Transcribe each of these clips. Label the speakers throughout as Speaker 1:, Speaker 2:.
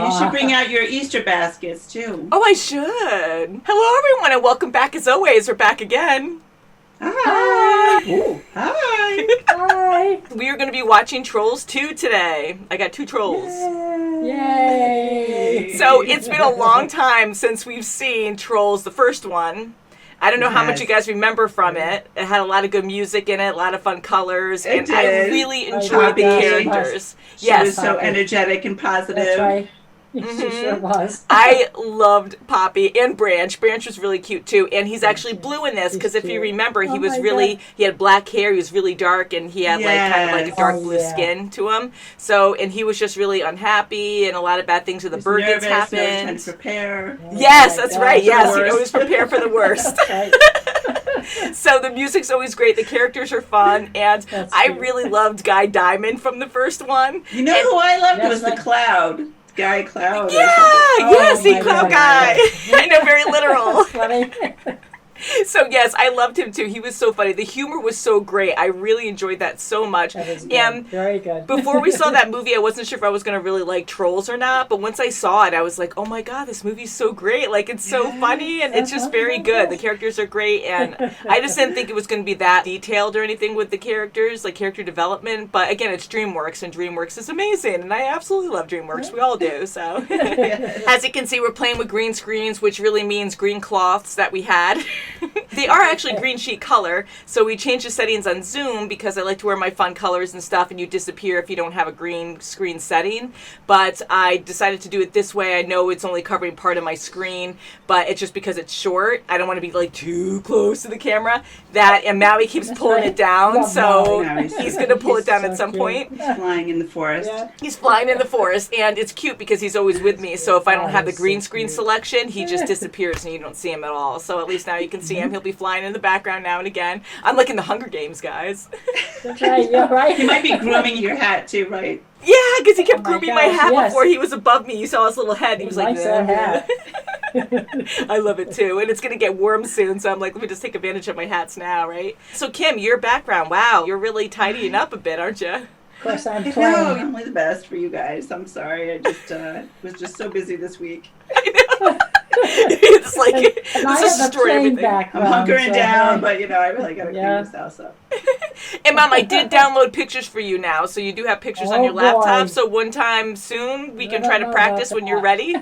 Speaker 1: You should bring out your Easter baskets, too.
Speaker 2: Oh, I should. Hello, everyone, and welcome back as always. We're back again.
Speaker 1: Hi. Ooh, hi.
Speaker 3: Hi.
Speaker 2: We are going to be watching Trolls 2 today. I got 2 trolls.
Speaker 3: Yay.
Speaker 2: So it's been a long time since we've seen Trolls, the first one. I don't know how much you guys remember from it. It had a lot of good music in it, a lot of fun colors, and I really enjoyed the characters.
Speaker 1: She was so energetic and positive.
Speaker 3: That's right. She sure was.
Speaker 2: I loved Poppy and Branch. Branch was really cute too, and he's actually blue in this because if you remember, he was he had black hair, he was really dark, and he had like kind of like a dark blue skin to him. So, and he was just really unhappy, and a lot of bad things with the bird that's happened.
Speaker 1: No time to prepare.
Speaker 2: Yes, that's right. Yes, you always prepare for the worst.
Speaker 3: Right.
Speaker 2: So the music's always great. The characters are fun, and I really loved Guy Diamond from the first one.
Speaker 1: You know who I loved was the Cloud. Guy Cloud.
Speaker 2: Yeah, Cloud Guy. I know, very literal.
Speaker 3: Funny.
Speaker 2: So yes, I loved him too. He was so funny. The humor was so great. I really enjoyed that so much.
Speaker 3: That was good.
Speaker 2: And
Speaker 3: very good.
Speaker 2: Before we saw that movie, I wasn't sure if I was going to really like Trolls or not. But once I saw it, I was like, oh my God, this movie's so great. Like, it's so funny and it's just very good. The characters are great. And I just didn't think it was going to be that detailed or anything with the characters, like character development. But again, it's DreamWorks, and DreamWorks is amazing. And I absolutely love DreamWorks. We all do. So as you can see, we're playing with green screens, which really means green cloths that we had. They are actually green sheet color, so we changed the settings on Zoom because I like to wear my fun colors and stuff, and you disappear if you don't have a green screen setting. But I decided to do it this way. I know it's only covering part of my screen, but it's just because it's short. I don't want to be like too close to the camera. And Maui keeps pulling it down, so he's going to pull it down at some point.
Speaker 1: He's flying in the forest.
Speaker 3: Yeah.
Speaker 2: He's flying in the forest, and it's cute because he's always with me, so if I don't have the green screen selection, he just disappears and you don't see him at all. So at least now you can see him. He'll be flying in the background now and again. I'm like in the Hunger Games, guys.
Speaker 3: That's right. You're right.
Speaker 1: He might be grooming your hat too, right?
Speaker 2: Yeah, because he kept grooming my hat
Speaker 3: yes.
Speaker 2: before he was above me. You saw his little head. He was like,
Speaker 3: that hat.
Speaker 2: I love it too. And it's going to get warm soon, so I'm like, let me just take advantage of my hats now, right? So Kim, your background, wow, you're really tidying up a bit, aren't you?
Speaker 3: Of course, I'm
Speaker 1: No,
Speaker 3: playing.
Speaker 1: I'm only the best for you guys. I'm sorry. I just was just so busy this week.
Speaker 2: I know. It's like,
Speaker 3: And I
Speaker 2: this
Speaker 3: have a
Speaker 2: destroyed
Speaker 3: plain
Speaker 2: everything.
Speaker 3: background.
Speaker 1: I'm hunkering
Speaker 3: so
Speaker 1: down, but I really got to clean this house up.
Speaker 2: And Mom, I did download pictures for you now, so you do have pictures on your laptop. So one time soon, we can try to practice when you're ready.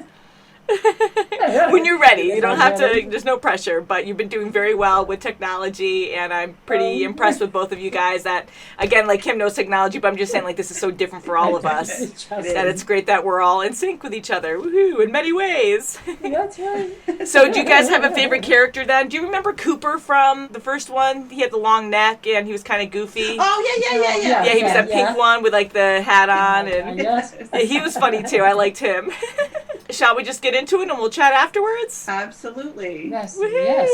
Speaker 2: When you're ready, you don't have to, there's no pressure, but you've been doing very well with technology, and I'm pretty impressed with both of you guys. That, again, like Kim knows technology, but I'm just saying, like, this is so different for all of us, that it's great that we're all in sync with each other, woohoo, in many ways.
Speaker 3: That's right.
Speaker 2: So do you guys have a favorite character then? Do you remember Cooper from the first one? He had the long neck, and he was kind of goofy.
Speaker 1: Oh, yeah.
Speaker 2: Yeah, he was that pink one with, like, the hat on, and he was funny, too. I liked him. Shall we just get into it and we'll chat afterwards?
Speaker 1: Absolutely.
Speaker 3: Yes.
Speaker 2: Woohoo!
Speaker 3: Yes.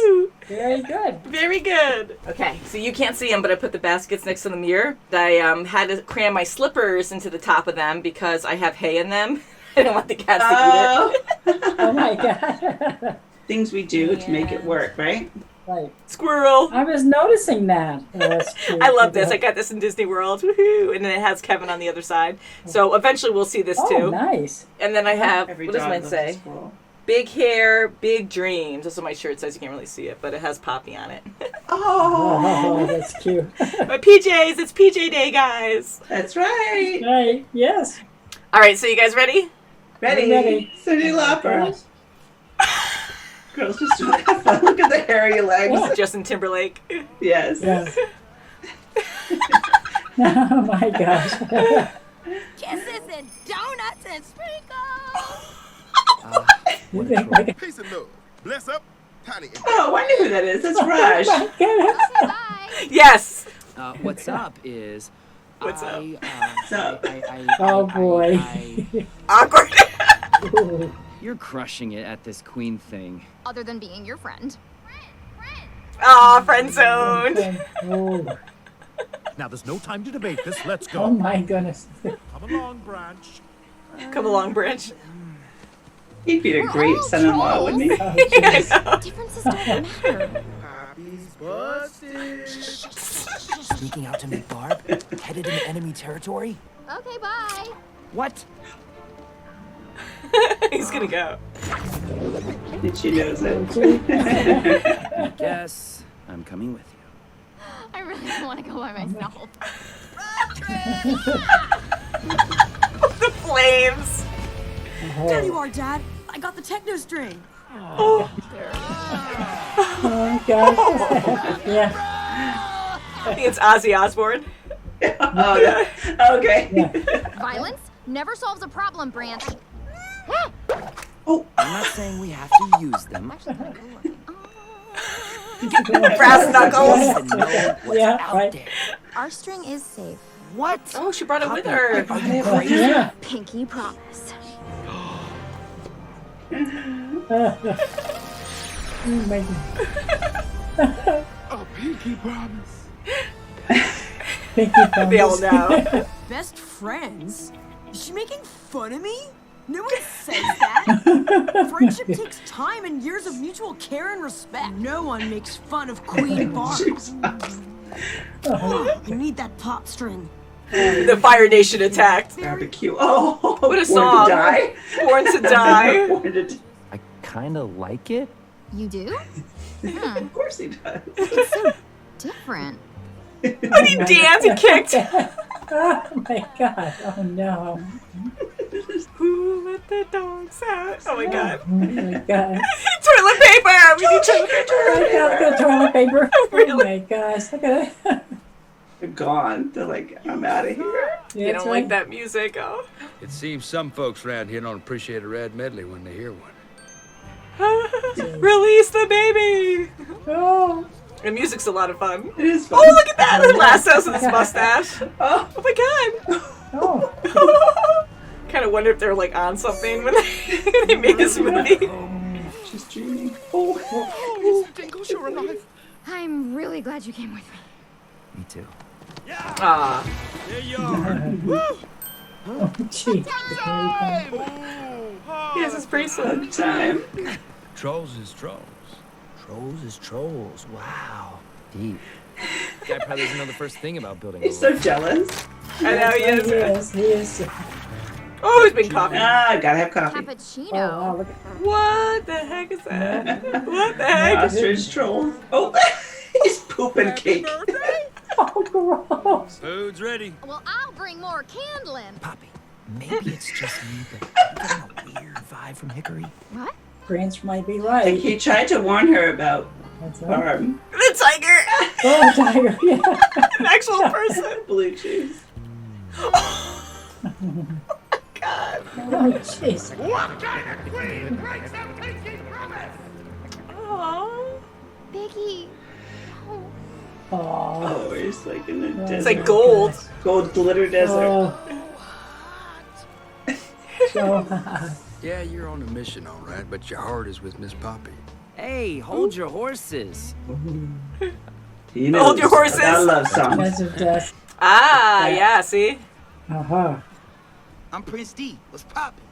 Speaker 3: Very good.
Speaker 2: Very good. Okay, so you can't see them, but I put the baskets next to the mirror. I had to cram my slippers into the top of them because I have hay in them. I don't want the cats to eat it.
Speaker 3: Oh my God.
Speaker 1: Things we do to make it work, right?
Speaker 3: Right.
Speaker 2: Squirrel.
Speaker 3: I was noticing that.
Speaker 2: I love this. I got this in Disney World. Woohoo! And then it has Kevin on the other side. So eventually we'll see this too.
Speaker 3: Oh, nice.
Speaker 2: And then I have,
Speaker 1: Every
Speaker 2: what does
Speaker 1: dog
Speaker 2: mine
Speaker 1: loves
Speaker 2: say?
Speaker 1: a squirrel.
Speaker 2: Big hair, big dreams. That's what my shirt says. You can't really see it, but it has Poppy on it.
Speaker 3: Oh, that's cute.
Speaker 2: My PJs. It's PJ day, guys.
Speaker 1: That's right.
Speaker 3: Right. Yes.
Speaker 2: All right, so you guys ready?
Speaker 1: Ready. Cyndi Lauper. Girls just look at the hairy legs.
Speaker 2: Justin Timberlake.
Speaker 1: Yes.
Speaker 3: Yes. Oh my gosh.
Speaker 4: Kisses and donuts and sprinkles.
Speaker 5: Peace and love. Bless up, Tiny.
Speaker 1: Oh, I knew who that is. That's Raj.
Speaker 4: Okay, bye.
Speaker 2: Yes.
Speaker 6: What's up is...
Speaker 2: What's up?
Speaker 3: Oh boy.
Speaker 2: Awkward.
Speaker 3: Ooh.
Speaker 6: You're crushing it at this queen thing.
Speaker 4: Other than being your friend.
Speaker 2: Aw, friend zoned.
Speaker 3: Oh.
Speaker 5: Now there's no time to debate this. Let's
Speaker 3: Oh
Speaker 5: go.
Speaker 3: my goodness.
Speaker 5: Come along, Branch.
Speaker 2: Come along, Branch.
Speaker 1: He'd be a great son-in-law, wouldn't he?
Speaker 3: Oh, jeez.
Speaker 4: Differences don't matter.
Speaker 5: Poppy's busted.
Speaker 7: Sneaking out to meet Barb? Headed into enemy territory?
Speaker 4: Okay, bye.
Speaker 6: What?
Speaker 2: He's gonna go.
Speaker 1: And she knows it.
Speaker 6: Yes, I'm coming with you.
Speaker 4: I really don't want to go by myself.
Speaker 2: The flames.
Speaker 8: There you are, Dad. I got the techno string.
Speaker 3: Oh my gosh. Yeah.
Speaker 2: I think it's Ozzy Osbourne.
Speaker 1: Oh, yeah. Okay.
Speaker 4: Violence never solves a problem, Branch.
Speaker 1: Oh,
Speaker 6: I'm not saying we have to use them.
Speaker 4: Actually, kind of cool.
Speaker 2: Brass knuckles.
Speaker 6: To know what's
Speaker 3: Yeah,
Speaker 6: out
Speaker 3: right.
Speaker 6: there.
Speaker 4: Our string is safe.
Speaker 6: What?
Speaker 2: Oh, she brought it with her.
Speaker 6: Are you crazy?
Speaker 3: Yeah.
Speaker 4: Pinky promise.
Speaker 5: A pinky promise.
Speaker 3: Pinky promise.
Speaker 2: They all know.
Speaker 8: Best friends? Is she making fun of me? No one says that. Friendship takes time and years of mutual care and respect. No one makes fun of Queen Barb. You need that pop string.
Speaker 2: The Fire Nation attacked.
Speaker 1: barbecue. Oh,
Speaker 2: What a
Speaker 1: Born
Speaker 2: song.
Speaker 1: to die.
Speaker 2: Born to die.
Speaker 1: Born to die.
Speaker 6: I kind of like it.
Speaker 4: You do?
Speaker 1: Of course he does.
Speaker 4: It's so different.
Speaker 2: And he danced and kicked.
Speaker 3: Oh my god. Oh no.
Speaker 2: Who let the dogs out? Oh my god.
Speaker 3: Oh my god.
Speaker 2: Toilet paper! We need toilet paper!
Speaker 3: I got the toilet paper. Oh
Speaker 2: Really?
Speaker 3: my gosh. Look at it.
Speaker 1: They're gone. They're like, I'm out of here.
Speaker 2: They don't like that music. Oh.
Speaker 9: It seems some folks around here don't appreciate a rad medley when they hear one.
Speaker 2: Release the baby!
Speaker 3: Oh.
Speaker 2: The music's a lot of fun.
Speaker 1: It is fun.
Speaker 2: Oh, look at that! His lassos with his mustache.
Speaker 1: Oh,
Speaker 2: Oh my god!
Speaker 3: Oh.
Speaker 2: Kind of wonder if they're like on something when they make this movie.
Speaker 1: she's dreaming. Oh,
Speaker 5: Dingle, sure enough.
Speaker 4: I'm really glad you came with me.
Speaker 6: Me too.
Speaker 2: Ah,
Speaker 5: There you are. Woo!
Speaker 3: Oh, gee.
Speaker 2: he has his bracelet.
Speaker 1: time.
Speaker 9: Trolls is trolls.
Speaker 7: Trolls is trolls. Wow.
Speaker 6: Deep. Guy probably doesn't know the first thing about building a
Speaker 1: He's so
Speaker 6: wall.
Speaker 1: jealous.
Speaker 2: I know he
Speaker 3: He
Speaker 2: is.
Speaker 3: is. He is.
Speaker 2: Oh, he's been coffee.
Speaker 1: Ah, gotta have coffee.
Speaker 3: Oh, wow,
Speaker 4: Cappuccino.
Speaker 3: look at
Speaker 2: What the heck is that? What the heck?
Speaker 1: Ostrich troll. Oh, he's pooping cake.
Speaker 3: Oh, gross.
Speaker 9: Food's ready.
Speaker 4: Well, I'll bring more candling.
Speaker 7: Poppy, maybe it's just me, but I'm getting a weird vibe from Hickory.
Speaker 4: What?
Speaker 3: Branch might be
Speaker 1: Like
Speaker 3: right.
Speaker 1: he tried to warn her about
Speaker 3: That's right.
Speaker 1: Barb.
Speaker 2: The tiger!
Speaker 3: Oh, tiger. Yeah.
Speaker 2: An actual person.
Speaker 1: Blue cheese.
Speaker 2: God.
Speaker 3: Oh, jeez.
Speaker 2: Aww.
Speaker 4: Biggie. Oh,
Speaker 3: Oh.
Speaker 1: Oh, he's like in the desert.
Speaker 2: It's like gold.
Speaker 1: Gold glitter desert.
Speaker 3: Oh. So hot.
Speaker 9: Yeah, you're on a mission, all right, but your heart is with Miss Poppy.
Speaker 6: Hey, hold your horses.
Speaker 1: He knows.
Speaker 2: Hold your horses.
Speaker 1: I love songs.
Speaker 3: Desert dust.
Speaker 2: Ah, yeah, see?
Speaker 3: Uh-huh.
Speaker 7: I'm Prince D. What's poppin'?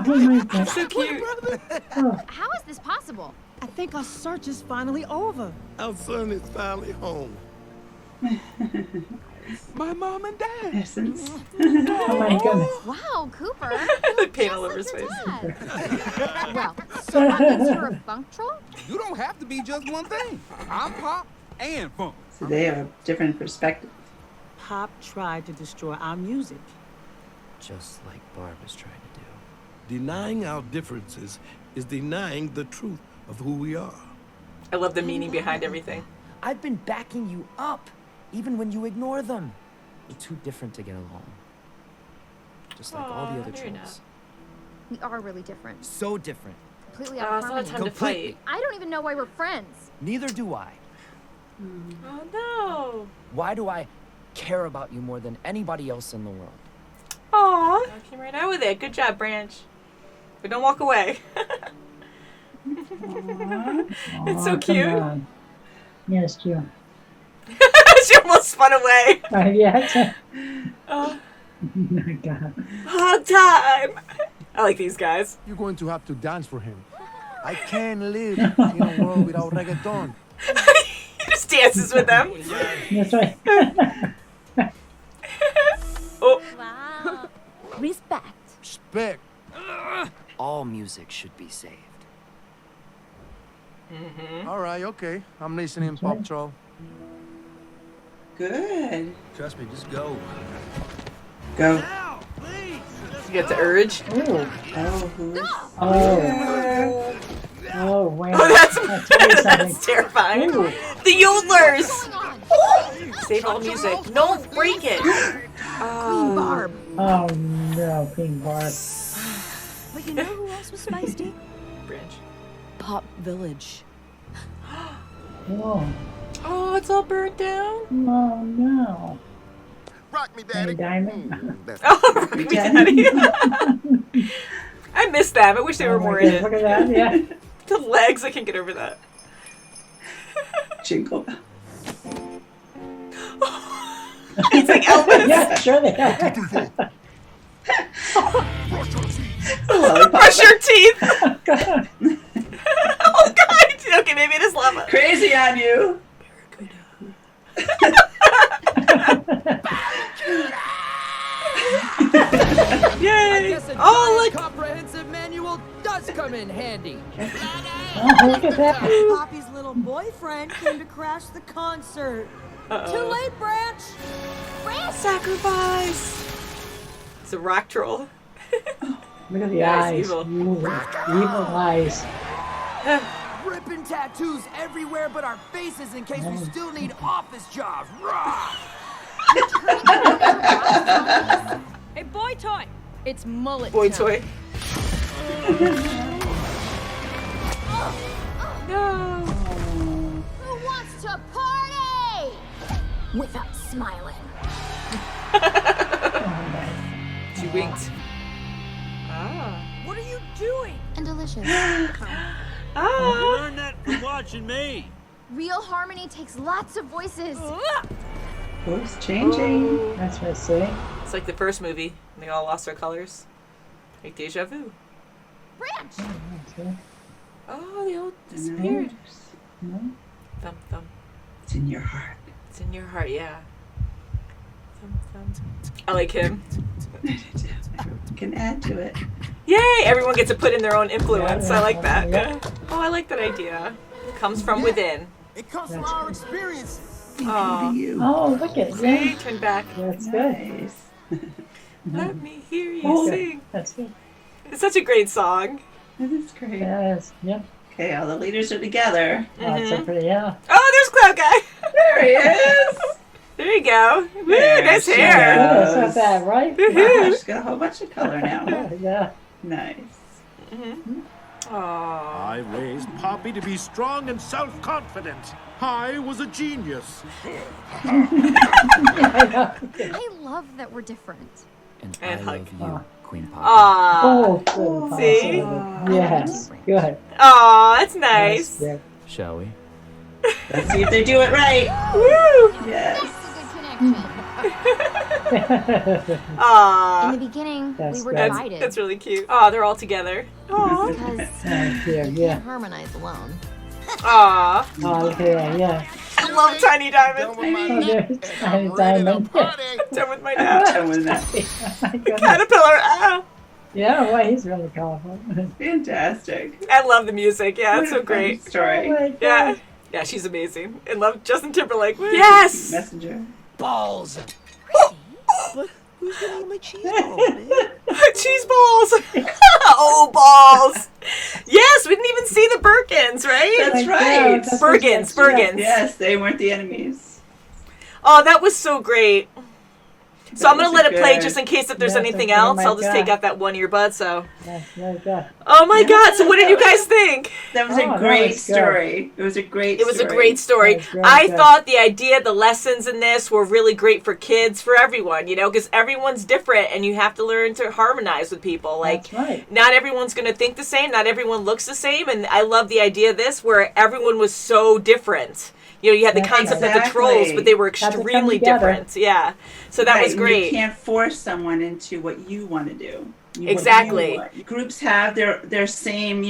Speaker 3: Oh my god.
Speaker 2: So cute.
Speaker 4: how is this possible?
Speaker 8: I think our search is finally over.
Speaker 5: Our son is finally home. My mom and dad.
Speaker 1: Essence.
Speaker 3: Oh my goodness.
Speaker 4: Wow, Cooper.
Speaker 2: The paint all
Speaker 4: Just
Speaker 2: over his
Speaker 4: like
Speaker 2: face.
Speaker 4: your dad. Well, so that means you're a bunk troll?
Speaker 10: You don't have to be just one thing. I'm pop and funk.
Speaker 1: So they have a different perspective.
Speaker 8: Pop tried to destroy our music.
Speaker 6: Just like Barb is trying to do.
Speaker 5: Denying our differences is denying the truth of who we are.
Speaker 2: I love the meaning behind everything.
Speaker 7: I've been backing you up, even when you ignore them. We're too different to get along. Just like all the other
Speaker 2: no, you're
Speaker 7: trolls.
Speaker 4: We are really different.
Speaker 7: So different.
Speaker 4: Completely out of
Speaker 2: It's not
Speaker 4: harmony.
Speaker 2: time to fight.
Speaker 4: I don't even know why we're friends.
Speaker 7: Neither do I.
Speaker 2: Oh no.
Speaker 7: Why do I care about you more than anybody else in the world?
Speaker 2: Aw. I came right out with it. Good job, Branch. But don't walk away. It's so
Speaker 3: Aw,
Speaker 2: cute.
Speaker 3: come on. Yes, cute.
Speaker 2: She almost spun away.
Speaker 3: Yeah.
Speaker 2: Oh,
Speaker 3: Oh my god.
Speaker 2: hug time. I like these guys.
Speaker 5: You're going to have to dance for him. I can't live in a world without reggaeton.
Speaker 2: He just dances with them.
Speaker 3: That's right.
Speaker 2: Oh,
Speaker 4: Wow. Respect.
Speaker 5: Respect.
Speaker 7: all music should be saved.
Speaker 5: All right, okay. I'm listening, Paw Patrol.
Speaker 1: Good.
Speaker 9: Trust me, just go.
Speaker 1: Go.
Speaker 10: Now, please.
Speaker 2: You get the urge.
Speaker 3: Ooh.
Speaker 1: Oh, who's...
Speaker 3: Oh. Oh, wow.
Speaker 2: Oh, that's
Speaker 3: really something.
Speaker 2: that's terrifying.
Speaker 3: Ooh.
Speaker 2: The yodelers.
Speaker 4: Going on?
Speaker 2: Save all music. No, break it.
Speaker 4: Queen Barb.
Speaker 3: Oh no, Queen Barb.
Speaker 8: But you know who else was feisty?
Speaker 2: Branch.
Speaker 8: Pop Village.
Speaker 3: Whoa.
Speaker 2: Oh, it's all burnt down.
Speaker 3: Oh no.
Speaker 10: Rock me,
Speaker 3: Any
Speaker 10: daddy.
Speaker 3: diamond?
Speaker 2: Oh, rock me, daddy. I miss them. I wish they were
Speaker 3: Oh my
Speaker 2: more in
Speaker 3: God,
Speaker 2: it.
Speaker 3: look at that, yeah.
Speaker 2: The legs, I can't get over that.
Speaker 1: Jingle bell.
Speaker 2: It's like Elvis.
Speaker 3: Yeah, sure they are.
Speaker 2: Brush your teeth. Oh God. Okay, maybe it is lava.
Speaker 1: Crazy on you.
Speaker 2: Yay. Oh, look.
Speaker 7: Comprehensive manual does come in handy.
Speaker 3: Oh, look at that.
Speaker 8: Poppy's little boyfriend came to crash the concert. Too late, Branch.
Speaker 2: Sacrifice. It's a rock troll.
Speaker 3: Look at the
Speaker 2: Yeah,
Speaker 3: eyes.
Speaker 2: it's evil.
Speaker 3: Evil eyes.
Speaker 7: Ripping tattoos everywhere but our faces in case we still need office jobs. Rah!
Speaker 8: Hey, boy toy. It's mullet
Speaker 2: Boy
Speaker 8: time.
Speaker 2: toy. No.
Speaker 4: Who wants to party? Without smiling.
Speaker 2: She winked. Ah.
Speaker 8: What are you doing?
Speaker 4: And delicious.
Speaker 2: Ah.
Speaker 10: Learn that from watching me.
Speaker 4: Real harmony takes lots of voices.
Speaker 1: Voice changing.
Speaker 3: That's what I say.
Speaker 2: It's like the first movie. They all lost their colors. Like deja vu.
Speaker 4: Branch!
Speaker 3: Okay.
Speaker 2: Oh, they all disappeared.
Speaker 3: No?
Speaker 2: Thump, thump.
Speaker 1: It's in your heart.
Speaker 2: It's in your heart, yeah. Thump, thump. I like him.
Speaker 1: You can add to it.
Speaker 2: Yay! Everyone gets to put in their own influence.
Speaker 3: Yeah,
Speaker 2: I like that.
Speaker 3: yeah.
Speaker 2: Oh, I like that idea. Comes from within.
Speaker 10: It comes from our experience.
Speaker 2: Aw.
Speaker 1: You.
Speaker 3: Oh, look at
Speaker 2: See?
Speaker 3: that.
Speaker 2: Turn back.
Speaker 3: That's good.
Speaker 1: Nice.
Speaker 2: Let me hear you
Speaker 3: That's
Speaker 2: sing.
Speaker 3: good. That's good.
Speaker 2: It's such a great song.
Speaker 1: That is great.
Speaker 3: Yes. Yep.
Speaker 1: Okay, all the leaders are together.
Speaker 3: Oh, it's so pretty. Yeah.
Speaker 2: Oh, there's Cloud Guy.
Speaker 1: There he is.
Speaker 2: There you go. Woo,
Speaker 1: There
Speaker 2: nice
Speaker 1: she
Speaker 2: hair.
Speaker 3: Yeah,
Speaker 1: goes.
Speaker 3: it's not bad, right?
Speaker 1: Wow, she's got a whole bunch of color now.
Speaker 3: Yeah.
Speaker 1: Nice.
Speaker 2: Aww.
Speaker 11: I raised Poppy to be strong and self-confident. I was a genius.
Speaker 4: I love that we're different.
Speaker 7: And
Speaker 2: And
Speaker 7: I
Speaker 2: hug.
Speaker 7: love you, Queen Poppy.
Speaker 2: Aww.
Speaker 3: Oh, good.
Speaker 2: See?
Speaker 3: Yes. Good.
Speaker 2: Aww, that's nice.
Speaker 3: Good.
Speaker 7: Shall we?
Speaker 1: Let's see if they do it right.
Speaker 2: Woo!
Speaker 1: Yes.
Speaker 4: That's a good connection.
Speaker 2: Aww.
Speaker 4: In the beginning,
Speaker 3: That's
Speaker 4: we were
Speaker 3: good.
Speaker 4: divided.
Speaker 2: That's really cute. Aw, they're all together. Aww.
Speaker 4: Because
Speaker 3: Oh, dear.
Speaker 4: we
Speaker 3: Yeah.
Speaker 4: can't harmonize alone.
Speaker 2: Aww.
Speaker 3: Oh, look at that. Yeah.
Speaker 2: I love Tiny Diamond.
Speaker 3: Oh, there's Tiny
Speaker 10: Ready to
Speaker 3: Diamond.
Speaker 10: party.
Speaker 2: Done with my
Speaker 1: I'm
Speaker 2: nap.
Speaker 1: done with that.
Speaker 2: Caterpillar. Ah.
Speaker 3: Yeah, well, he's really colorful.
Speaker 1: Fantastic.
Speaker 2: I love the music. Yeah, it's so
Speaker 1: What a fun
Speaker 2: great.
Speaker 1: story.
Speaker 3: Oh, my God.
Speaker 2: Yeah. Yeah, she's amazing. And love Justin Timberlake. Yes!
Speaker 1: Messenger.
Speaker 7: Balls!
Speaker 10: But who's gonna eat my cheese ball, man?
Speaker 2: Cheese balls! Oh, balls! Yes, we didn't even see the Birkins, right?
Speaker 1: That's
Speaker 3: Like,
Speaker 1: right.
Speaker 3: yeah, that's what
Speaker 2: Bergens,
Speaker 3: she said.
Speaker 2: Bergens.
Speaker 1: Yes, they weren't the enemies.
Speaker 2: Oh, that was so great. So
Speaker 1: That
Speaker 2: I'm going to
Speaker 1: was
Speaker 2: let it play
Speaker 1: good-
Speaker 2: just in case if there's
Speaker 3: Yes,
Speaker 2: anything
Speaker 3: oh
Speaker 2: else.
Speaker 3: my
Speaker 2: I'll just take
Speaker 3: God.
Speaker 2: out that one earbud, so.
Speaker 3: That's really good.
Speaker 2: Oh my God, so what did you guys think?
Speaker 1: That was
Speaker 3: Oh,
Speaker 1: a
Speaker 3: that
Speaker 1: great
Speaker 3: was good.
Speaker 1: story. It was a great
Speaker 2: It was
Speaker 1: story.
Speaker 2: a great story.
Speaker 3: That was really
Speaker 2: I
Speaker 3: good.
Speaker 2: thought the idea, the lessons in this were really great for kids, for everyone, you know, because everyone's different and you have to learn to harmonize with people. Like,
Speaker 3: That's right.
Speaker 2: not everyone's going to think the same, not everyone looks the same, and I love the idea of this where everyone was so different. You know, you had the
Speaker 3: That's
Speaker 2: concept of the
Speaker 1: Exactly.
Speaker 2: trolls, but they were
Speaker 3: Had to come
Speaker 2: extremely
Speaker 3: together.
Speaker 2: different. Yeah. So that
Speaker 1: Right,
Speaker 2: was
Speaker 1: and
Speaker 2: great.
Speaker 1: You can't force someone into what you want to do. What
Speaker 2: Exactly.
Speaker 1: you want. Groups have their same,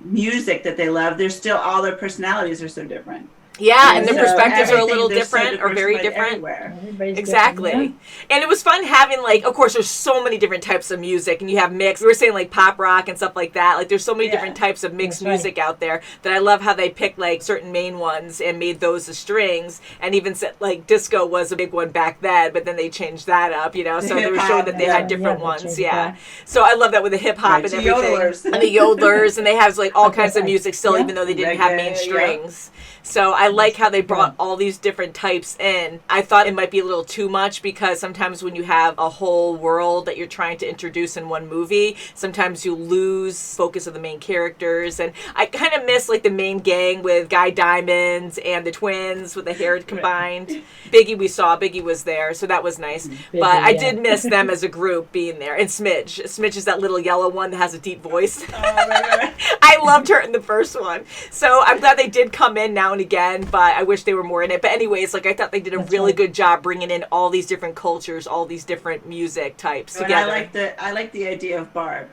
Speaker 1: music that they love. They're still, all their personalities are so different.
Speaker 2: Yeah, and the
Speaker 1: so
Speaker 2: perspectives are a
Speaker 1: everything-
Speaker 2: little
Speaker 1: they're so
Speaker 2: different or very
Speaker 1: diversified
Speaker 2: different.
Speaker 1: everywhere.
Speaker 3: Everybody's
Speaker 2: Exactly.
Speaker 3: different,
Speaker 2: And it was fun having, like, of course, there's so many different types of music, and you have mixed. We were saying, like, pop rock and stuff like that. Like, there's so many different types of mixed
Speaker 3: That's right.
Speaker 2: music out there that I love how they picked, like, certain main ones and made those the strings, and even said, like, disco was a big one back then, but then they changed that up, you know? So they were
Speaker 1: Hip-hop,
Speaker 2: showing that they
Speaker 3: yeah.
Speaker 2: had different
Speaker 3: Yeah, they
Speaker 2: ones,
Speaker 3: changed
Speaker 2: yeah.
Speaker 3: that.
Speaker 2: So I love that with the hip-hop
Speaker 1: Right,
Speaker 2: and
Speaker 1: the
Speaker 2: everything.
Speaker 1: yodelers.
Speaker 2: And the yodelers, and they have, like, all kinds of
Speaker 3: Okay.
Speaker 2: music still,
Speaker 3: Yeah.
Speaker 2: even though they didn't have
Speaker 1: Reggae,
Speaker 2: main
Speaker 1: yeah.
Speaker 2: strings. So I like how they brought all these different types in. I thought it might be a little too much because sometimes when you have a whole world that you're trying to introduce in one movie, sometimes you lose focus of the main characters. And I kind of miss like the main gang with Guy Diamond and the twins with the hair combined. Biggie we saw, Biggie was there, so that was nice.
Speaker 3: Biggie,
Speaker 2: but I
Speaker 3: yeah.
Speaker 2: did miss them as a group being there. And Smidge. Smidge is that little yellow one that has a deep voice.
Speaker 1: Right.
Speaker 2: I loved her in the first one. So I'm glad they did come in now and again, but I wish they were more in it. But anyways, like I thought they did a
Speaker 3: That's
Speaker 2: really
Speaker 3: right.
Speaker 2: good job bringing in all these different cultures, all these different music types
Speaker 1: And
Speaker 2: together.
Speaker 1: I like the idea of Barb.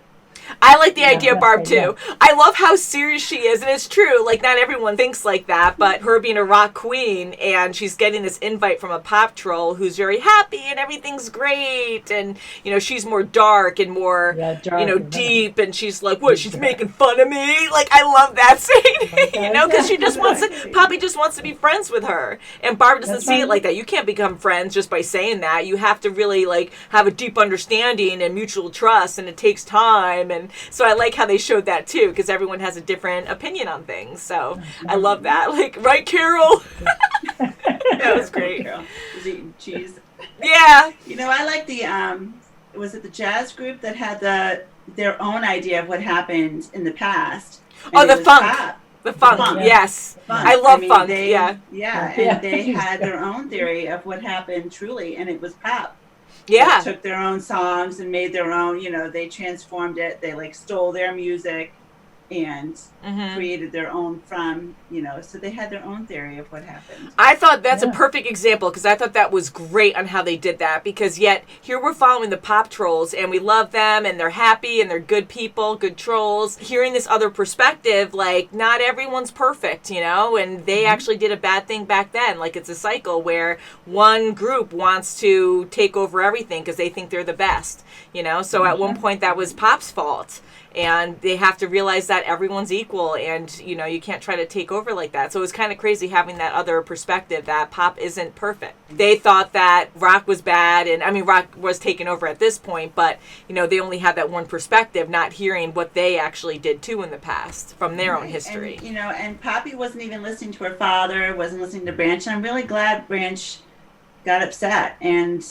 Speaker 2: I like the idea of Barb
Speaker 3: right,
Speaker 2: too. I love how serious she is, and it's true. Like not everyone thinks like that, but her being a rock queen, and she's getting this invite from a pop troll who's very happy and everything's great, and you know she's more dark and more
Speaker 3: dark
Speaker 2: you know
Speaker 3: and
Speaker 2: deep, and she's like, what? She's making fun of me. Like I love that scene, you know, because she just wants to. Poppy just wants to be friends with her, and Barb doesn't
Speaker 3: That's
Speaker 2: see it
Speaker 3: right.
Speaker 2: like that. You can't become friends just by saying that. You have to really like have a deep understanding and mutual trust, and it takes time. And so I like how they showed that too, because everyone has a different opinion on things. So I love that. Like, right, Carol? That was great.
Speaker 1: Carol was eating cheese.
Speaker 2: Yeah.
Speaker 1: You know, I like the was it the jazz group that had their own idea of what happened in the past?
Speaker 2: Oh,
Speaker 1: And
Speaker 2: the
Speaker 1: it was
Speaker 2: funk.
Speaker 1: pop.
Speaker 2: The funk,
Speaker 1: Funk.
Speaker 2: yes.
Speaker 1: Funk.
Speaker 2: I love
Speaker 1: mean,
Speaker 2: funk,
Speaker 1: they-
Speaker 2: yeah.
Speaker 1: Yeah,
Speaker 3: Yeah.
Speaker 1: and they had their own theory of what happened truly, and it was pop.
Speaker 2: Yeah.
Speaker 1: They took their own songs and made their own, you know, they transformed it. They like stole their music and created their own from, you know, so they had their own theory of what happened.
Speaker 2: I thought that's a perfect example because I thought that was great on how they did that, because yet here we're following the pop trolls and we love them and they're happy and they're good people, good trolls. Hearing this other perspective, like not everyone's perfect, you know, and they actually did a bad thing back then. Like it's a cycle where one group wants to take over everything because they think they're the best, you know. So at one point that was Pop's fault. And they have to realize that everyone's equal and, you know, you can't try to take over like that. So it was kind of crazy having that other perspective that pop isn't perfect. They thought that rock was bad, and I mean, rock was taken over at this point, but, you know, they only had that one perspective, not hearing what they actually did too in the past from their own history.
Speaker 1: And, you know, and Poppy wasn't even listening to her father, wasn't listening to Branch. And I'm really glad Branch got upset and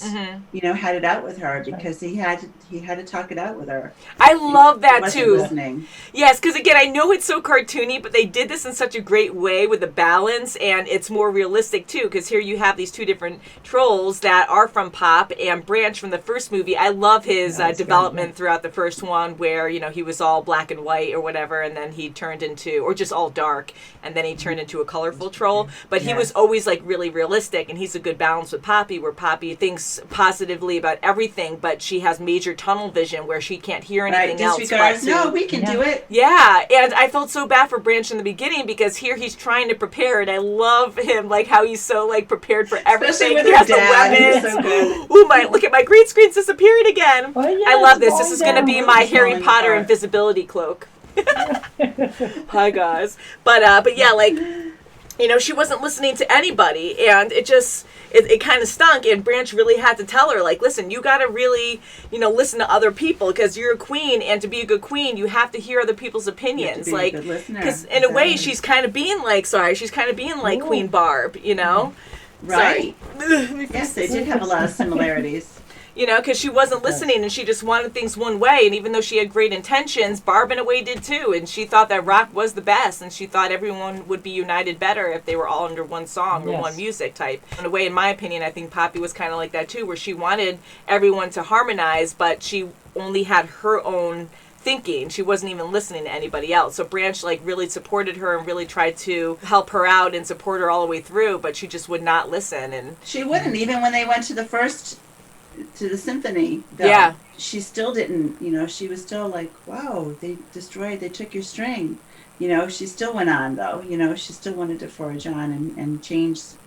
Speaker 1: you know had it out with her, because he had to talk it out with her.
Speaker 2: I love that
Speaker 1: wasn't
Speaker 2: too.
Speaker 1: Listening.
Speaker 2: Yes, because again, I know it's so cartoony, but they did this in such a great way with the balance, and it's more realistic too. Because here you have these two different trolls that are from Pop, and Branch from the first movie. I love his development throughout the first one, where you know he was all black and white or whatever, and then he turned into, or just all dark, and then he turned into a colorful troll. But he was always like really realistic, and he's a good balance with Poppy, where Poppy thinks positively about everything, but she has major tunnel vision where she can't hear anything else.
Speaker 1: Disregards. No, we can do it.
Speaker 2: Yeah, and I felt so bad for Branch in the beginning, because here he's trying to prepare, and I love him, like how he's so like prepared for everything.
Speaker 1: with
Speaker 2: He
Speaker 1: her
Speaker 2: has the
Speaker 1: dad. He's
Speaker 2: weapons.
Speaker 1: so good.
Speaker 2: Ooh, look at my green screen's disappearing again.
Speaker 3: Oh, yeah,
Speaker 2: I love this.
Speaker 3: it's
Speaker 2: This is
Speaker 3: falling
Speaker 2: going to
Speaker 3: down.
Speaker 2: be my
Speaker 1: It's
Speaker 2: Harry
Speaker 1: falling
Speaker 2: Potter
Speaker 1: apart.
Speaker 2: invisibility cloak. Hi guys, but yeah, like, you know, she wasn't listening to anybody, and it kind of stunk. And Branch really had to tell her, like, listen, you got to really, you know, listen to other people, because you're a queen, and to be a good queen, you have to hear other people's opinions.
Speaker 1: be a
Speaker 2: like,
Speaker 1: good listener.
Speaker 2: because in a way,
Speaker 1: Exactly.
Speaker 2: she's kind of being like Queen Barb, you know?
Speaker 1: Right.
Speaker 2: Sorry.
Speaker 1: Yes, they did have a lot of similarities.
Speaker 2: You know, because she wasn't listening, and she just wanted things one way. And even though she had great intentions, Barb in a way did too. And she thought that rock was the best, and she thought everyone would be united better if they were all under one song or one music type. In a way, in my opinion, I think Poppy was kind of like that too, where she wanted everyone to harmonize, but she only had her own thinking. She wasn't even listening to anybody else. So Branch like really supported her and really tried to help her out and support her all the way through, but she just would not listen. And
Speaker 1: She wouldn't, even when they went to the symphony. Though.
Speaker 2: Yeah.
Speaker 1: she still didn't, she was still like, wow, they took your string. She still went on though, she still wanted to forge on and change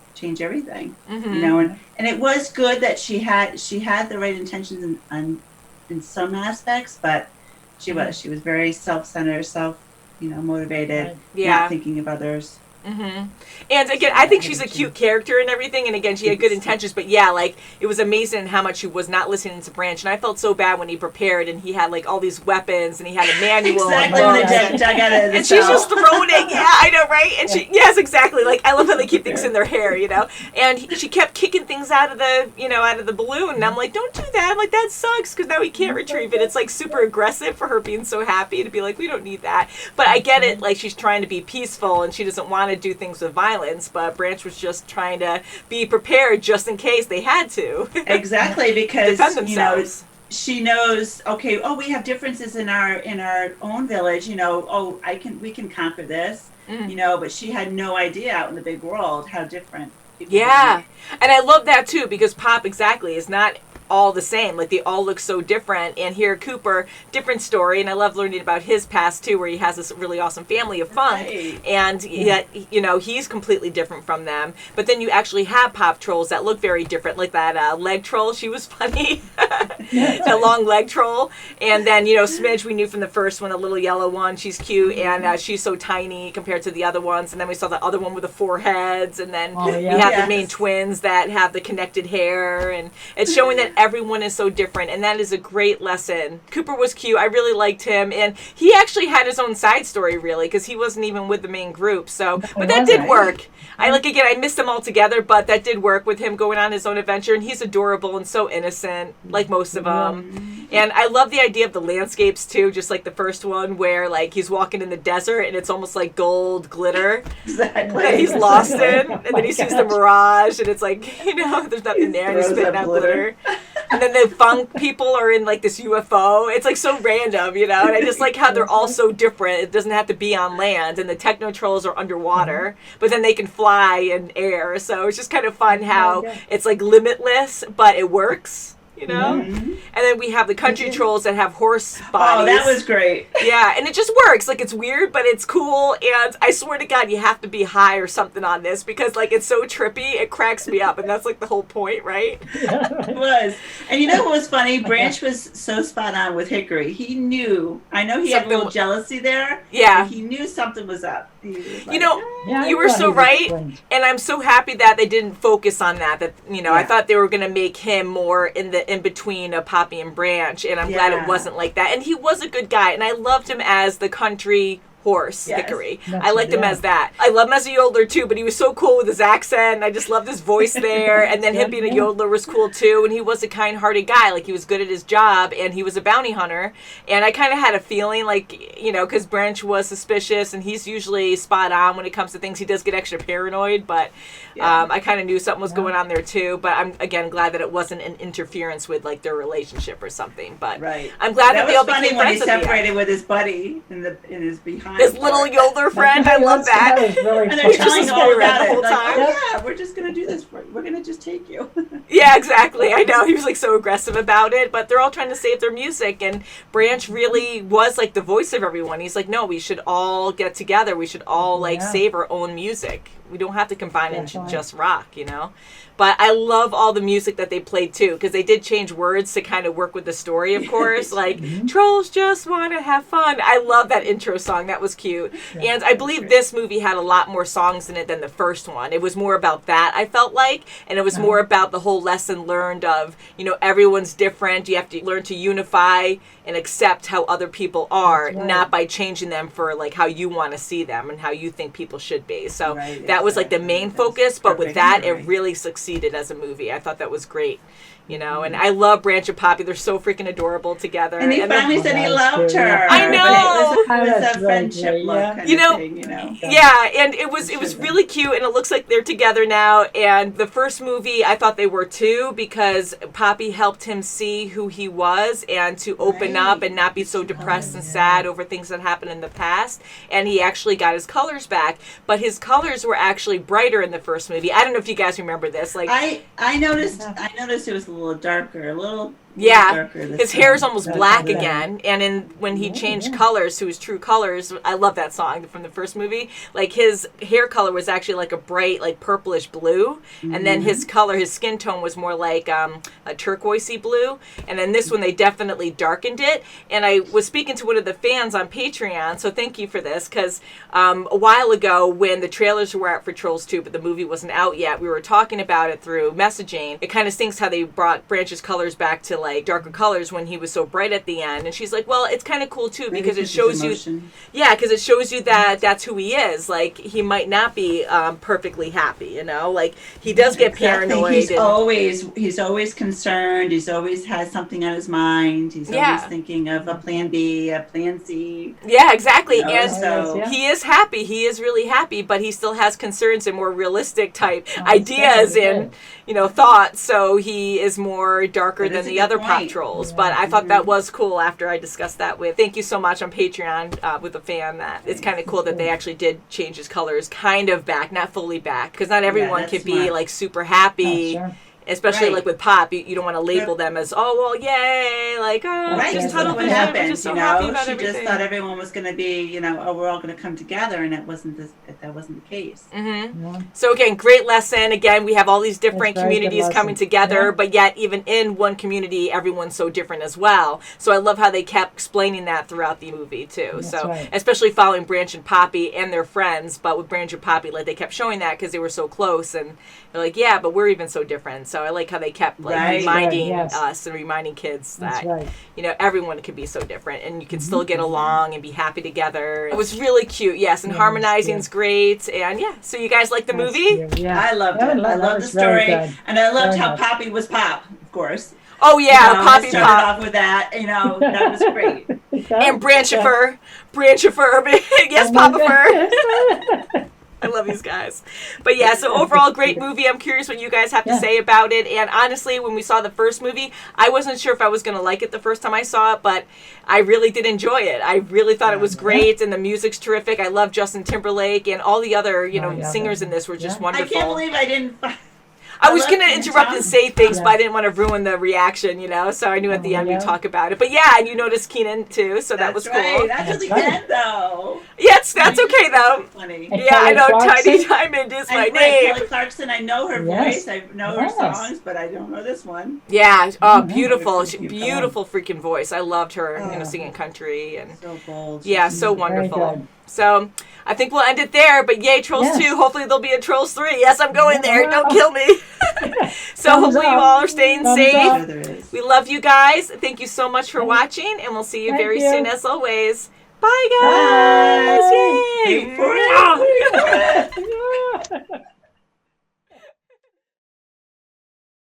Speaker 1: everything, and it was good that she had the right intentions in some aspects, but she was very self-centered, motivated, not thinking of others.
Speaker 2: And again, I think she's a cute character and everything, and again, she had good intentions, but yeah, like, it was amazing how much she was not listening to Branch, and I felt so bad when he prepared, and he had, like, all these weapons, and he had a manual.
Speaker 1: Exactly, when they dug out of the
Speaker 2: and she's just throwing it, I know, right? And yes, exactly, like, I love how they keep things in their hair, and she kept kicking things out of the balloon, and I'm like, don't do that, I'm like, that sucks, because now he can't retrieve it. It's, like, super aggressive for her being so happy to be like, we don't need that, but I get it, like, she's trying to be peaceful, and she doesn't want to do things with violence, but Branch was just trying to be prepared just in case they had to.
Speaker 1: Exactly, because
Speaker 2: defend themselves.
Speaker 1: She knows, okay, we have differences in our own village, we can conquer this, but she had no idea out in the big world how different people
Speaker 2: and I love that too, because Pop is not all the same. Like, they all look so different. And here, Cooper, different story. And I love learning about his past, too, where he has this really awesome family of funk. Right. And yet, he's completely different from them. But then you actually have Pop trolls that look very different. Like that leg troll. She was funny. That long leg troll. And then, Smidge, we knew from the first one, a little yellow one. She's cute. And she's so tiny compared to the other ones. And then we saw the other one with the 4 heads. And then we have the main twins that have the connected hair. And it's showing that everyone is so different, and that is a great lesson. Cooper was cute. I really liked him, and he actually had his own side story, really, because he wasn't even with the main group. So, but that did work. I missed them all together, but that did work with him going on his own adventure, and he's adorable and so innocent, like most of them. And I love the idea of the landscapes, too, just like the first one, where, like, he's walking in the desert, and it's almost like gold glitter that he's lost in, and then he sees the mirage, and it's like, there's nothing there, and he's spitting out glitter. And then the funk people are in, like, this UFO. It's, like, so random, and I just like how they're all so different. It doesn't have to be on land, and the techno trolls are underwater, but then they can fly in air. So it's just kind of fun how it's, like, limitless, but it works. And then we have the country trolls that have horse bodies.
Speaker 1: Oh, that was great.
Speaker 2: Yeah, and it just works. Like, it's weird, but it's cool. And I swear to God, you have to be high or something on this because, like, it's so trippy. It cracks me up, and that's, like, the whole point, right?
Speaker 1: It was. And you know what was funny? Branch was so spot on with Hickory. He knew. I know he had a little jealousy there.
Speaker 2: Yeah.
Speaker 1: But he knew something was up.
Speaker 2: Like, you were so right, and I'm so happy that they didn't focus on that. I thought they were going to make him more in between Poppy and Branch, and I'm glad it wasn't like that. And he was a good guy, and I loved him as the country horse, Hickory. I liked him as that. I love him as a yodeler too, but he was so cool with his accent. I just loved his voice there. And then him being a yodeler was cool too. And he was a kind-hearted guy. Like, he was good at his job, and he was a bounty hunter. And I kind of had a feeling, like, because Branch was suspicious, and he's usually spot on when it comes to things. He does get extra paranoid, but I kind of knew something was going on there too. But I'm, again, glad that it wasn't an interference with, like, their relationship or something. But I'm glad that they all became friends.
Speaker 1: That was funny when he separated with his buddy in his behind.
Speaker 2: His little yodeler friend, I love that.
Speaker 1: And they're telling all about it. Like, we're just going to do this. We're going to just take you.
Speaker 2: Yeah, exactly. I know. He was, like, so aggressive about it, but they're all trying to save their music, and Branch really was, like, the voice of everyone. He's like, no, we should all get together. We should all, like, save our own music. We don't have to combine it into just rock, But I love all the music that they played, too, because they did change words to kind of work with the story, of course. Like, trolls just want to have fun. I love that intro song. That was cute. And I believe this movie had a lot more songs in it than the first one. It was more about that, I felt like. And it was more about the whole lesson learned of, everyone's different. You have to learn to unify and accept how other people are, not by changing them for, like, how you want to see them and how you think people should be. So that was, like, the main focus. But with that, it really succeeded as a movie. I thought that was great. And I love Branch and Poppy. They're so freaking adorable together.
Speaker 1: And he finally said he loved her.
Speaker 2: I know.
Speaker 1: It was a friendship look kind of thing,
Speaker 2: Yeah, and it was really cute, and it looks like they're together now. And the first movie, I thought they were too, because Poppy helped him see who he was and to open up and not be so depressed and sad over things that happened in the past. And he actually got his colors back, but his colors were actually brighter in the first movie. I don't know if you guys remember this. Like,
Speaker 1: I noticed it was a little darker, a little
Speaker 2: Yeah,
Speaker 1: darker this
Speaker 2: his hair is
Speaker 1: time.
Speaker 2: almost
Speaker 1: So it's
Speaker 2: black
Speaker 1: better.
Speaker 2: again, and when he changed colors to his true colors, I love that song from the first movie. Like his hair color was actually like a bright, like purplish blue, and then his color, his skin tone was more like a turquoisey blue. And then this one, they definitely darkened it. And I was speaking to one of the fans on Patreon, so thank you for this, because a while ago when the trailers were out for Trolls 2, but the movie wasn't out yet, we were talking about it through messaging. It kind of stinks how they brought Branch's colors back to like darker colors when he was so bright at the end. And she's like, well, it's kind of cool too because it shows you, because it shows you that that's who he is. Like he might not be perfectly happy, you know, like he does get paranoid.
Speaker 1: He's always concerned. He's always has something on his mind. He's always thinking of a plan B, a plan C.
Speaker 2: Yeah, exactly.
Speaker 1: You know,
Speaker 2: and
Speaker 1: so
Speaker 2: he is happy. He is really happy, but he still has concerns and more realistic type ideas and, you know, thoughts. So he is more darker than the other pop trolls. But I thought that was cool after I discussed that with, thank you so much on Patreon with a fan, that it's kind of cool that they actually did change his colors kind of back, not fully back, because not everyone could be like super happy. Especially like with Pop, you don't want to label them as, oh, well, yay, like, oh,
Speaker 1: right,
Speaker 2: just
Speaker 1: because what happened,
Speaker 2: just so
Speaker 1: you know,
Speaker 2: happy about
Speaker 1: she
Speaker 2: everything.
Speaker 1: just thought everyone was going to be, you know, oh, we're all going to come together, and that wasn't the case.
Speaker 2: So again, great lesson. Again, we have all these different communities coming together, but yet even in one community, everyone's so different as well. So I love how they kept explaining that throughout the movie too. Especially following Branch and Poppy and their friends, but with Branch and Poppy, like they kept showing that because they were so close, and they're like, yeah, but we're even so different. So I like how they kept like reminding us and reminding kids that you know, everyone can be so different and you can still get along and be happy together. It was really cute, and harmonizing's great, and so you guys like the movie?
Speaker 1: I loved it. I loved the story, and I loved how Poppy was Pop, of course.
Speaker 2: Oh yeah,
Speaker 1: you know,
Speaker 2: Poppy
Speaker 1: started
Speaker 2: Pop
Speaker 1: off with that, you know, that was great.
Speaker 2: And Branchifer, yes, Papa. I love these guys. But yeah, so overall, great movie. I'm curious what you guys have to say about it. And honestly, when we saw the first movie, I wasn't sure if I was going to like it the first time I saw it, but I really did enjoy it. I really thought it was great, and the music's terrific. I love Justin Timberlake, and all the other, you know, singers in this were just wonderful.
Speaker 1: I can't believe I didn't...
Speaker 2: I was going to interrupt and say things, but I didn't want to ruin the reaction, you know, so I knew at the end we'd talk about it. But yeah, and you noticed Keenan too, so that was cool.
Speaker 1: That's at the end, though.
Speaker 2: Yes, that's okay, though.
Speaker 1: Funny.
Speaker 2: Yeah, I know, Tiny Diamond is my name.
Speaker 1: Kelly Clarkson, I know her voice, I know her songs, but I don't know this one.
Speaker 2: Yeah, beautiful, beautiful freaking voice. I loved her, you know, singing country. And
Speaker 1: so bold.
Speaker 2: Yeah, so wonderful. So I think we'll end it there, but yay, Trolls 2. Hopefully there'll be a Trolls 3. Yes, I'm going there. Don't kill me. So hopefully you all are staying safe. We love you guys. Thank you so much for watching, and we'll see you very soon as always. Bye, guys. Yay.
Speaker 1: Bye.